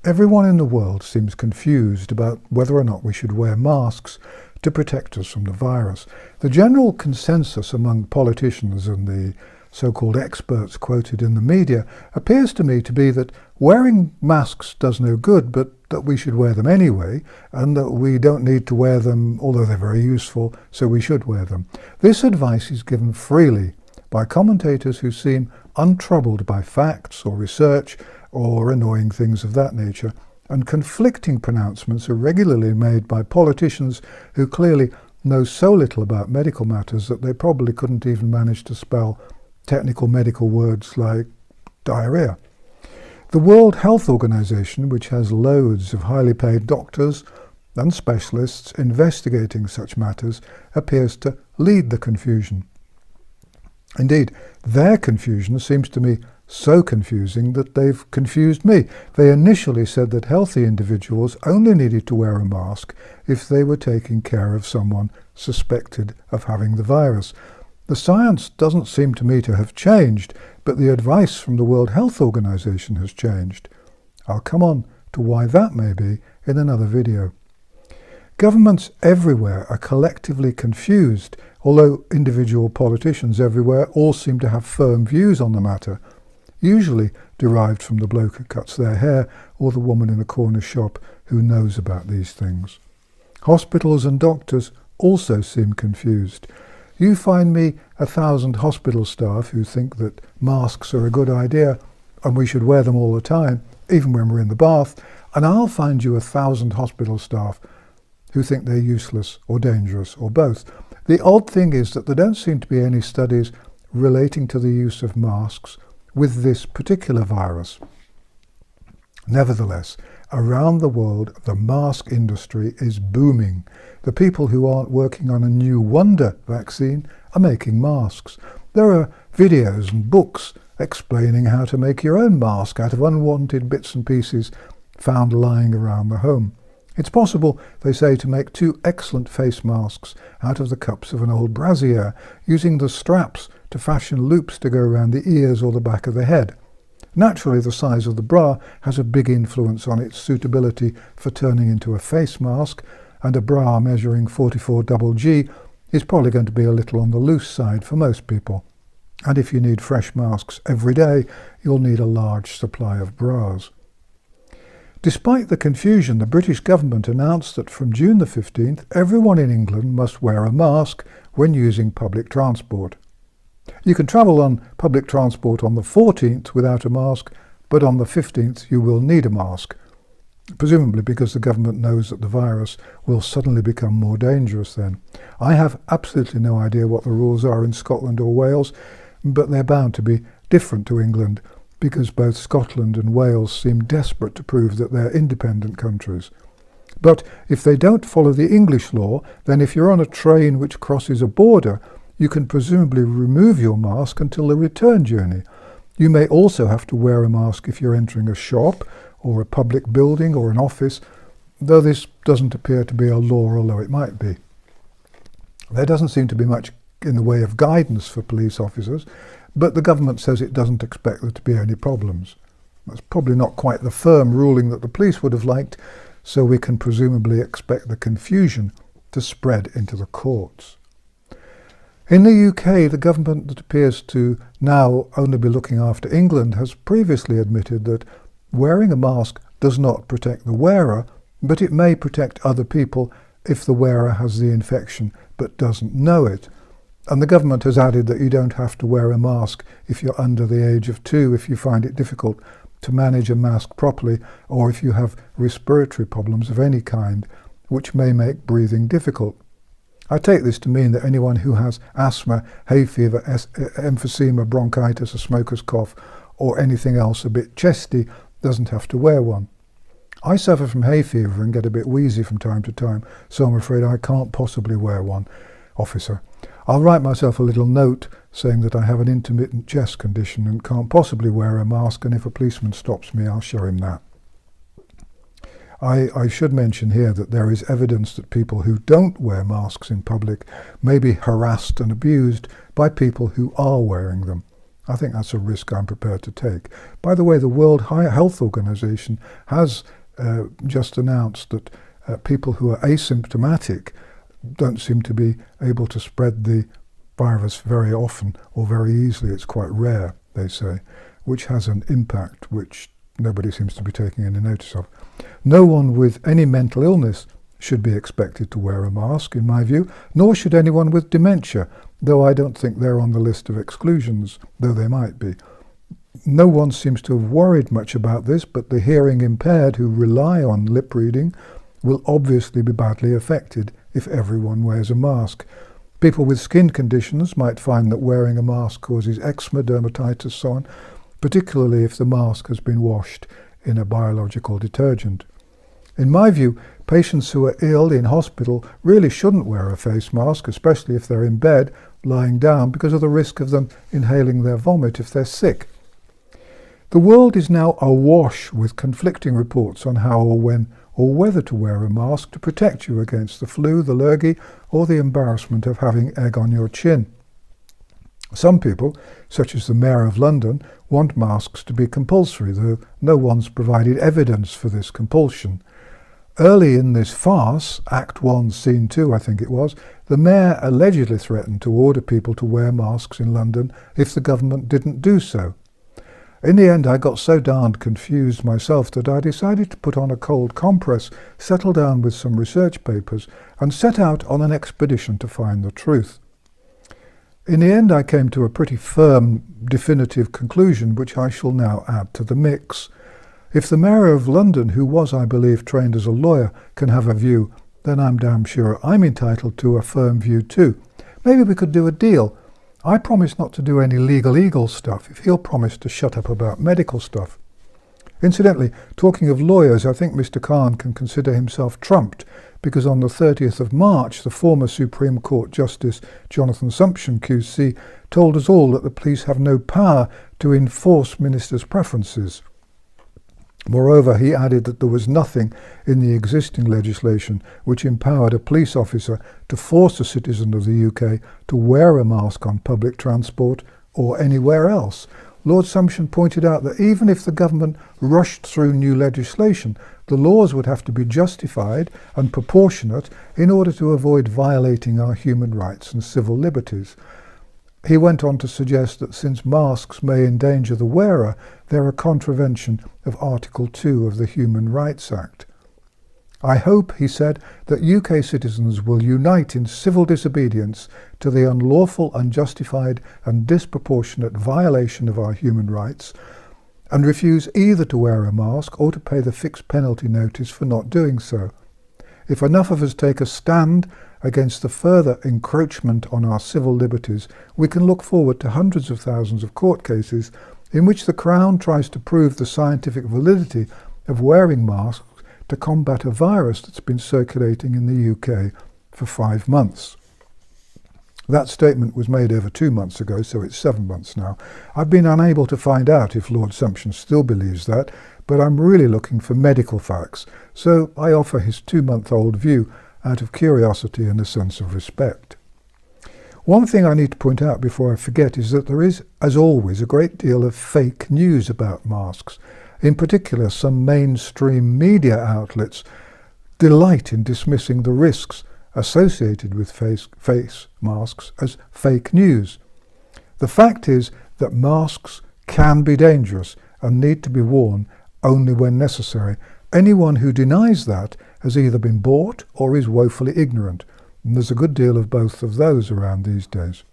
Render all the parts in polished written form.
Everyone in the world seems confused about whether or not we should wear masks to protect us from the virus. The general consensus among politicians and the so-called experts quoted in the media appears to me to be that wearing masks does no good, but that we should wear them anyway, and that we don't need to wear them, although they're very useful, so we should wear them. This advice is given freely by commentators who seem untroubled by facts or research or annoying things of that nature, and conflicting pronouncements are regularly made by politicians who clearly know so little about medical matters that they probably couldn't even manage to spell technical medical words like diarrhea. The World Health Organization, which has loads of highly paid doctors and specialists investigating such matters, appears to lead the confusion. Indeed, their confusion seems to me so confusing that they've confused me. They initially said that healthy individuals only needed to wear a mask if they were taking care of someone suspected of having the virus. The science doesn't seem to me to have changed, but the advice from the World Health Organization has changed. I'll come on to why that may be in another video. Governments everywhere are collectively confused, although individual politicians everywhere all seem to have firm views on the matter, usually derived from the bloke who cuts their hair or the woman in the corner shop who knows about these things. Hospitals and doctors also seem confused. You find me 1,000 hospital staff who think that masks are a good idea and we should wear them all the time, even when we're in the bath, and I'll find you 1,000 hospital staff who think they're useless or dangerous or both. The odd thing is that there don't seem to be any studies relating to the use of masks with this particular virus. Nevertheless, around the world, the mask industry is booming. The people who aren't working on a new wonder vaccine are making masks. There are videos and books explaining how to make your own mask out of unwanted bits and pieces found lying around the home. It's possible, they say, to make 2 excellent face masks out of the cups of an old brassiere, using the straps to fashion loops to go around the ears or the back of the head. Naturally, the size of the bra has a big influence on its suitability for turning into a face mask, and a bra measuring 44GG is probably going to be a little on the loose side for most people. And if you need fresh masks every day, you'll need a large supply of bras. Despite the confusion, the British government announced that from June the 15th, everyone in England must wear a mask when using public transport. You can travel on public transport on the 14th without a mask, but on the 15th you will need a mask, presumably because the government knows that the virus will suddenly become more dangerous then. I have absolutely no idea what the rules are in Scotland or Wales, but they're bound to be different to England, because both Scotland and Wales seem desperate to prove that they're independent countries. But if they don't follow the English law, then if you're on a train which crosses a border, you can presumably remove your mask until the return journey. You may also have to wear a mask if you're entering a shop or a public building or an office, though this doesn't appear to be a law, although it might be. There doesn't seem to be much in the way of guidance for police officers, but the government says it doesn't expect there to be any problems. That's probably not quite the firm ruling that the police would have liked, so we can presumably expect the confusion to spread into the courts. In the UK, the government that appears to now only be looking after England has previously admitted that wearing a mask does not protect the wearer, but it may protect other people if the wearer has the infection but doesn't know it. And the government has added that you don't have to wear a mask if you're under the age of 2 if you find it difficult to manage a mask properly, or if you have respiratory problems of any kind, which may make breathing difficult. I take this to mean that anyone who has asthma, hay fever, emphysema, bronchitis, a smoker's cough, or anything else a bit chesty doesn't have to wear one. I suffer from hay fever and get a bit wheezy from time to time, so I'm afraid I can't possibly wear one, officer. I'll write myself a little note saying that I have an intermittent chest condition and can't possibly wear a mask, and if a policeman stops me, I'll show him that. I should mention here that there is evidence that people who don't wear masks in public may be harassed and abused by people who are wearing them. I think that's a risk I'm prepared to take. By the way, the World Health Organization has just announced that people who are asymptomatic don't seem to be able to spread the virus very often or very easily. It's quite rare, they say, which has an impact which nobody seems to be taking any notice of. No one with any mental illness should be expected to wear a mask, in my view, nor should anyone with dementia, though I don't think they're on the list of exclusions, though they might be. No one seems to have worried much about this, but the hearing impaired who rely on lip reading will obviously be badly affected if everyone wears a mask. People with skin conditions might find that wearing a mask causes eczema, dermatitis, so on, particularly if the mask has been washed in a biological detergent. In my view, patients who are ill in hospital really shouldn't wear a face mask, especially if they're in bed, lying down, because of the risk of them inhaling their vomit if they're sick. The world is now awash with conflicting reports on how or when or whether to wear a mask to protect you against the flu, the lurgy, or the embarrassment of having egg on your chin. Some people, such as the Mayor of London, want masks to be compulsory, though no one's provided evidence for this compulsion. Early in this farce, Act 1, Scene 2, I think it was, the Mayor allegedly threatened to order people to wear masks in London if the government didn't do so. In the end, I got so darned confused myself that I decided to put on a cold compress, settle down with some research papers, and set out on an expedition to find the truth. In the end, I came to a pretty firm, definitive conclusion, which I shall now add to the mix. If the Mayor of London, who was, I believe, trained as a lawyer, can have a view, then I'm damn sure I'm entitled to a firm view too. Maybe we could do a deal. I promise not to do any legal stuff if he'll promise to shut up about medical stuff. Incidentally, talking of lawyers, I think Mr. Khan can consider himself trumped, because on the 30th of March, the former Supreme Court Justice Jonathan Sumption QC told us all that the police have no power to enforce ministers' preferences. Moreover, he added that there was nothing in the existing legislation which empowered a police officer to force a citizen of the UK to wear a mask on public transport or anywhere else. Lord Sumption pointed out that even if the government rushed through new legislation, the laws would have to be justified and proportionate in order to avoid violating our human rights and civil liberties. He went on to suggest that since masks may endanger the wearer, they're a contravention of Article 2 of the Human Rights Act. I hope, he said, that UK citizens will unite in civil disobedience to the unlawful, unjustified and disproportionate violation of our human rights and refuse either to wear a mask or to pay the fixed penalty notice for not doing so. If enough of us take a stand against the further encroachment on our civil liberties, we can look forward to hundreds of thousands of court cases in which the Crown tries to prove the scientific validity of wearing masks to combat a virus that's been circulating in the UK for 5 months. That statement was made over 2 months ago, so it's 7 months now. I've been unable to find out if Lord Sumption still believes that, but I'm really looking for medical facts, so I offer his 2-month-old view out of curiosity and a sense of respect. One thing I need to point out before I forget is that there is, as always, a great deal of fake news about masks. In particular, some mainstream media outlets delight in dismissing the risks associated with face masks as fake news. The fact is that masks can be dangerous and need to be worn only when necessary. Anyone who denies that has either been bought or is woefully ignorant, and there's a good deal of both of those around these days.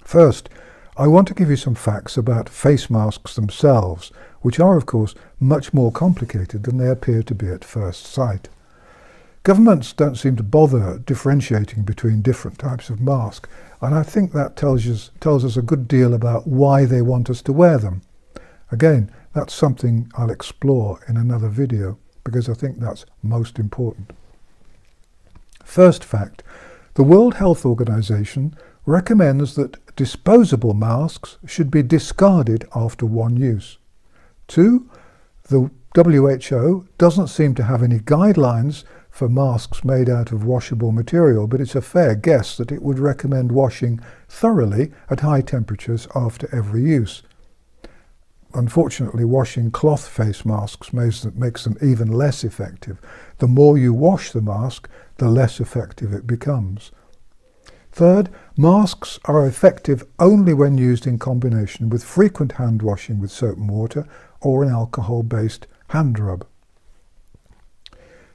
First, I want to give you some facts about face masks themselves, which are, of course, much more complicated than they appear to be at first sight. Governments don't seem to bother differentiating between different types of mask, and I think that tells us a good deal about why they want us to wear them. Again, that's something I'll explore in another video, because I think that's most important. First fact, the World Health Organization recommends that disposable masks should be discarded after one use. 2, the WHO doesn't seem to have any guidelines for masks made out of washable material, but it's a fair guess that it would recommend washing thoroughly at high temperatures after every use. Unfortunately, washing cloth face masks makes them even less effective. The more you wash the mask, the less effective it becomes. Third, masks are effective only when used in combination with frequent hand washing with soap and water or an alcohol-based hand rub.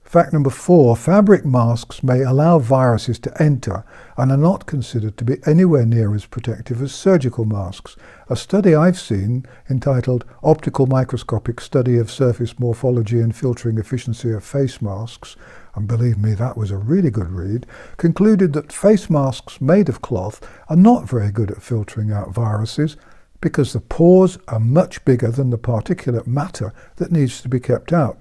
Fact number 4, fabric masks may allow viruses to enter and are not considered to be anywhere near as protective as surgical masks. A study I've seen, entitled Optical Microscopic Study of Surface Morphology and Filtering Efficiency of Face Masks, and believe me, that was a really good read, concluded that face masks made of cloth are not very good at filtering out viruses because the pores are much bigger than the particulate matter that needs to be kept out.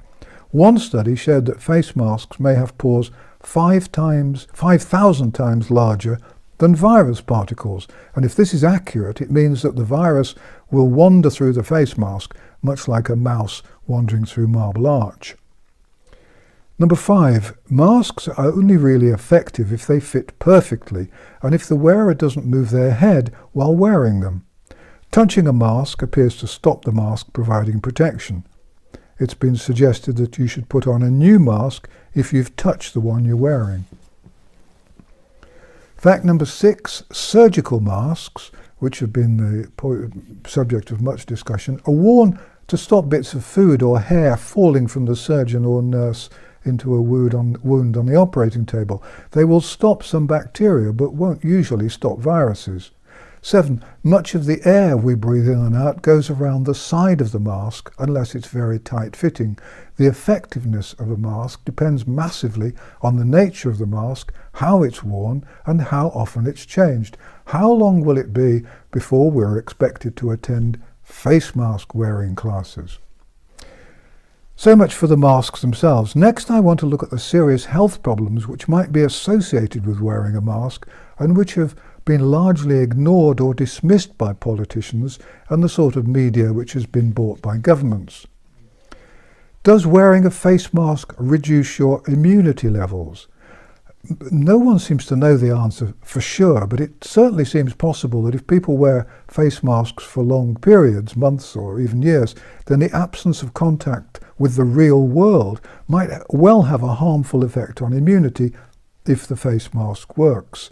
One study showed that face masks may have pores 5,000 times larger than virus particles, and if this is accurate, it means that the virus will wander through the face mask much like a mouse wandering through Marble Arch. Number 5, masks are only really effective if they fit perfectly and if the wearer doesn't move their head while wearing them. Touching a mask appears to stop the mask providing protection. It's been suggested that you should put on a new mask if you've touched the one you're wearing. Fact number 6, surgical masks, which have been the subject of much discussion, are worn to stop bits of food or hair falling from the surgeon or nurse into a wound on the operating table. They will stop some bacteria but won't usually stop viruses. 7, much of the air we breathe in and out goes around the side of the mask unless it's very tight-fitting. The effectiveness of a mask depends massively on the nature of the mask, how it's worn, and how often it's changed. How long will it be before we're expected to attend face mask wearing classes? So much for the masks themselves. Next, I want to look at the serious health problems which might be associated with wearing a mask and which have been largely ignored or dismissed by politicians and the sort of media which has been bought by governments. Does wearing a face mask reduce your immunity levels? No one seems to know the answer for sure, but it certainly seems possible that if people wear face masks for long periods, months or even years, then the absence of contact with the real world might well have a harmful effect on immunity if the face mask works.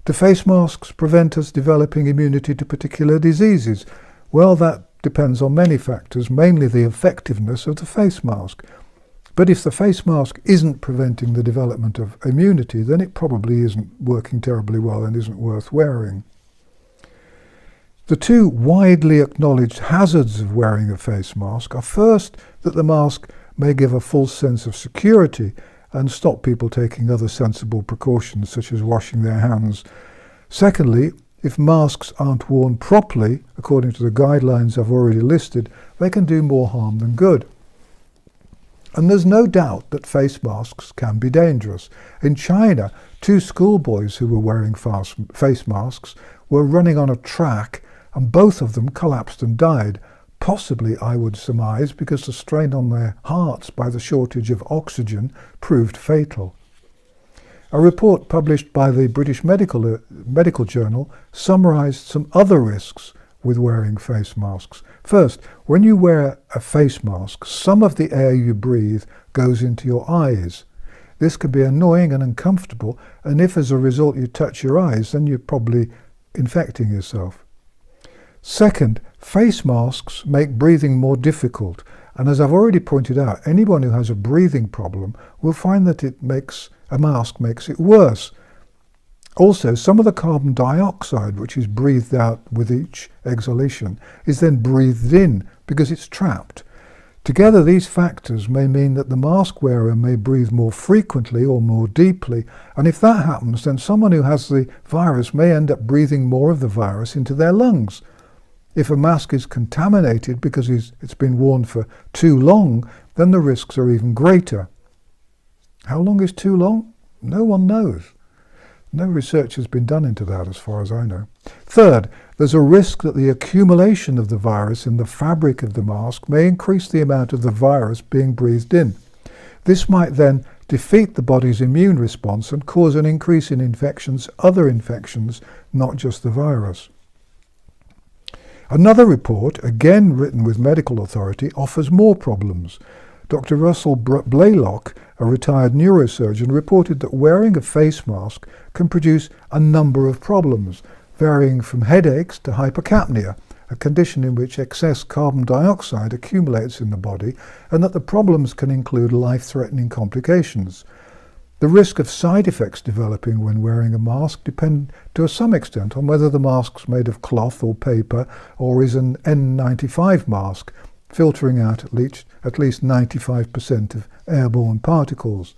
Do face masks prevent us developing immunity to particular diseases? Well, that depends on many factors, mainly the effectiveness of the face mask. But if the face mask isn't preventing the development of immunity, then it probably isn't working terribly well and isn't worth wearing. The two widely acknowledged hazards of wearing a face mask are first, that the mask may give a false sense of security and stop people taking other sensible precautions such as washing their hands. Secondly, if masks aren't worn properly, according to the guidelines I've already listed, they can do more harm than good. And there's no doubt that face masks can be dangerous. In China, 2 schoolboys who were wearing face masks were running on a track and both of them collapsed and died. Possibly, I would surmise, because the strain on their hearts by the shortage of oxygen proved fatal. A report published by the British Medical Journal summarised some other risks with wearing face masks. First, when you wear a face mask, some of the air you breathe goes into your eyes. This can be annoying and uncomfortable, and if as a result you touch your eyes, then you're probably infecting yourself. Second, face masks make breathing more difficult, and as I've already pointed out, anyone who has a breathing problem will find that a mask makes it worse. Also, some of the carbon dioxide which is breathed out with each exhalation is then breathed in because it's trapped. Together, these factors may mean that the mask wearer may breathe more frequently or more deeply, and if that happens, then someone who has the virus may end up breathing more of the virus into their lungs. If a mask is contaminated because it's been worn for too long, then the risks are even greater. How long is too long? No one knows. No research has been done into that as far as I know. Third, there's a risk that the accumulation of the virus in the fabric of the mask may increase the amount of the virus being breathed in. This might then defeat the body's immune response and cause an increase in other infections, not just the virus. Another report, again written with medical authority, offers more problems. Dr. Russell Blaylock, a retired neurosurgeon, reported that wearing a face mask can produce a number of problems, varying from headaches to hypercapnia, a condition in which excess carbon dioxide accumulates in the body, and that the problems can include life-threatening complications. The risk of side effects developing when wearing a mask depend to some extent on whether the mask's made of cloth or paper or is an N95 mask, filtering out at least 95% of airborne particles.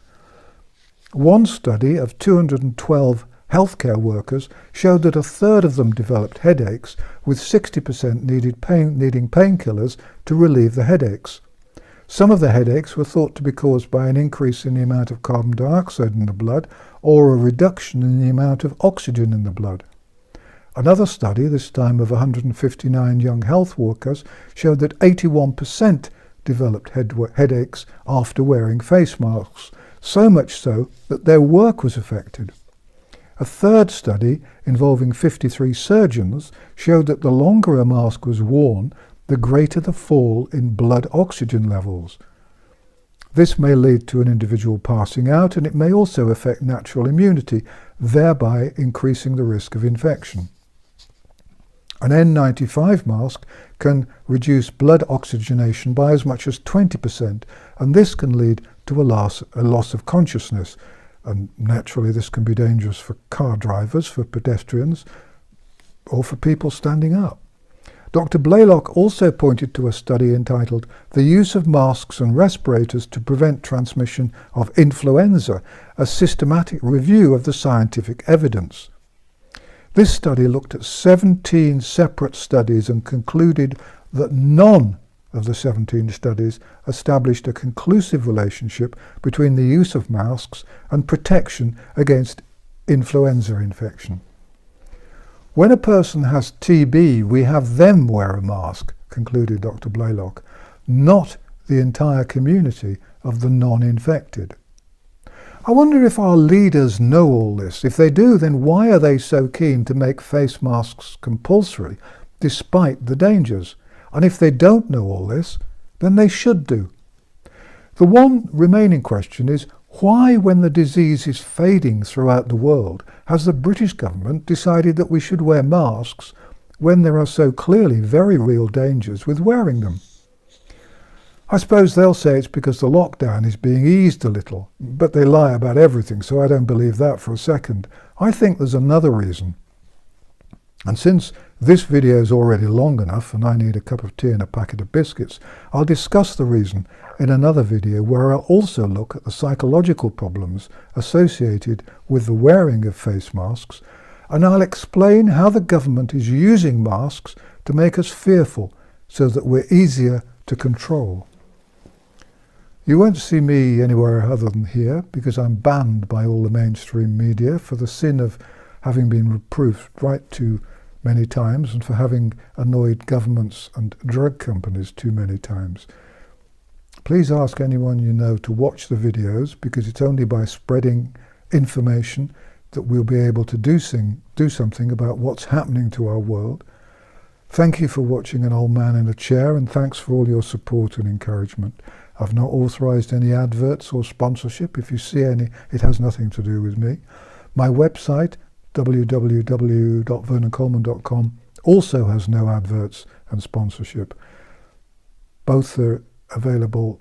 One study of 212 healthcare workers showed that a third of them developed headaches, with 60% needing painkillers to relieve the headaches. Some of the headaches were thought to be caused by an increase in the amount of carbon dioxide in the blood or a reduction in the amount of oxygen in the blood. Another study, this time of 159 young health workers, showed that 81% developed headaches after wearing face masks, so much so that their work was affected. A third study, involving 53 surgeons, showed that the longer a mask was worn, the greater the fall in blood oxygen levels. This may lead to an individual passing out, and it may also affect natural immunity, thereby increasing the risk of infection. An N95 mask can reduce blood oxygenation by as much as 20%, and this can lead to a loss of consciousness. And naturally, this can be dangerous for car drivers, for pedestrians, or for people standing up. Dr. Blaylock also pointed to a study entitled "The Use of Masks and Respirators to Prevent Transmission of Influenza, a Systematic Review of the Scientific Evidence." This study looked at 17 separate studies and concluded that none of the 17 studies established a conclusive relationship between the use of masks and protection against influenza infection. When a person has TB, we have them wear a mask, concluded Dr. Blaylock, not the entire community of the non-infected. I wonder if our leaders know all this. If they do, then why are they so keen to make face masks compulsory, despite the dangers? And if they don't know all this, then they should do. The one remaining question is, why, when the disease is fading throughout the world, has the British government decided that we should wear masks when there are so clearly very real dangers with wearing them? I suppose they'll say it's because the lockdown is being eased a little, but they lie about everything, so I don't believe that for a second. I think there's another reason. And since this video is already long enough and I need a cup of tea and a packet of biscuits, I'll discuss the reason in another video where I'll also look at the psychological problems associated with the wearing of face masks, and I'll explain how the government is using masks to make us fearful so that we're easier to control. You won't see me anywhere other than here because I'm banned by all the mainstream media for the sin of having been reproved right too many times and for having annoyed governments and drug companies too many times. Please ask anyone you know to watch the videos, because it's only by spreading information that we'll be able to do something about what's happening to our world. Thank you for watching An Old Man in a Chair, and thanks for all your support and encouragement. I've not authorised any adverts or sponsorship. If you see any, it has nothing to do with me. My website, www.vernoncoleman.com, also has no adverts and sponsorship. Both are available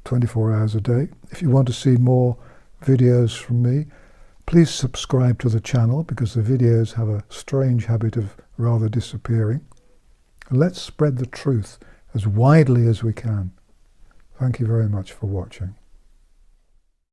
24 hours a day. If you want to see more videos from me, please subscribe to the channel, because the videos have a strange habit of rather disappearing. And let's spread the truth as widely as we can. Thank you very much for watching.